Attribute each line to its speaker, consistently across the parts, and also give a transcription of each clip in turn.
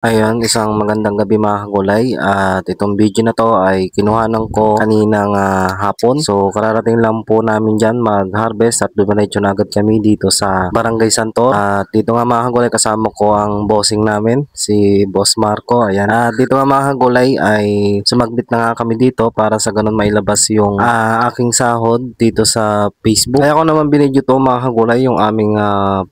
Speaker 1: Ayan, isang magandang gabi mga kagulay at itong video na to ay kinuhanan ko kaninang hapon. So kararating lang po namin dyan mag-harvest at dumiretso na agad kami dito sa Barangay Santor. At dito nga mga kagulay kasama ko ang bossing namin, si Boss Marco. Ayan. At dito nga mga kagulay ay sumaglit na nga kami dito para sa ganun mailabas yung aking sahod dito sa Facebook. Kaya ko naman binidyo to mga kagulay yung aming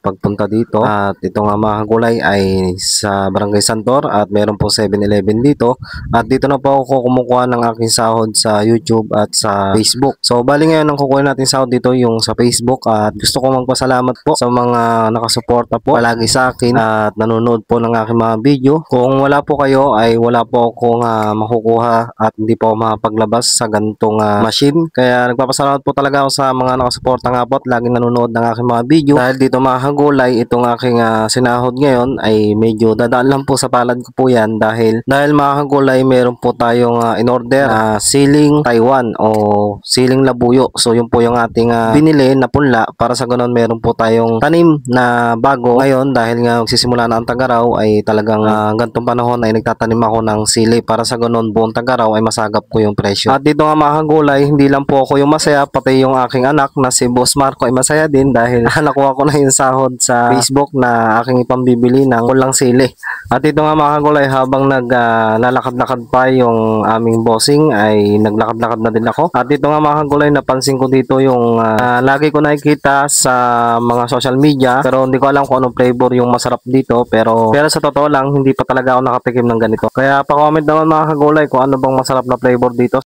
Speaker 1: pagpunta dito. At ito nga mga kagulay ay sa Barangay Santor at meron po 7-Eleven dito at dito na po ako kumukuha ng aking sahod sa YouTube at sa Facebook. So bali ngayon ang kukuha natin sahod dito yung sa Facebook at gusto ko magpasalamat po sa mga nakasuporta po palagi sa akin at nanonood po ng aking mga video. Kung wala po kayo ay wala po akong makukuha at hindi po mapaglabas sa ganitong machine. Kaya nagpapasalamat po talaga ako sa mga nakasuporta nga po at laging nanonood ng aking mga video. Dahil dito mga kagulay, itong aking sinahod ngayon ay medyo dadaan lang po sa palad ko po yan dahil mga kagulay meron po tayong in-order na siling Taiwan o siling labuyo. So yun po yung ating binili na punla para sa ganun meron po tayong tanim na bago ngayon dahil nga magsisimula na ang Tag-Araw ay talagang ganitong panahon ay nagtatanim ako ng sili para sa ganun buong Tag-Araw ay masagap ko yung presyo. At dito nga mga kagulay, hindi lang po ako yung masaya pati yung aking anak na si Boss Marco ay masaya din dahil nakuha ko na yung sahod sa Facebook na aking ipambibili ng kulang sili. At ito nga mga kagulay, habang naglalakad-lakad pa yung aming bossing ay naglakad-lakad na din ako. At ito nga mga kagulay, napansin ko dito yung lagi ko nakikita sa mga social media pero hindi ko alam kung anong flavor yung masarap dito pero sa totoo lang hindi pa talaga ako nakatikim ng ganito. Kaya pa-comment naman mga kagulay kung ano bang masarap na flavor dito.